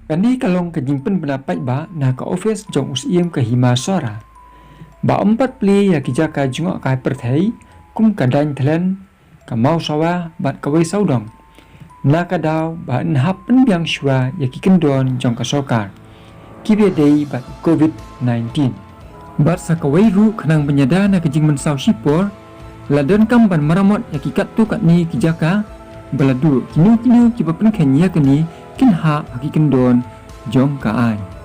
Kani kalong kejimpen pendapat ba na ka office jong usiem ke hima Sohra. Ba 4 pli ya ki jaka jngohkai pyrthei kum ka Daiñthlen Mawsawa Weisawdong. Na ka daw ba nhap penbiang shuwa ya ki kendon jong ka sokar. Kibe dei ba COVID-19. Bat sa kawai ru khanang penyada na kejing mensau sipor ladon kamban maramot ya ki kat tu kat ni ki jaka baladu kinu ki ba pen khenya kani kin ha ki kendon jong ka ai.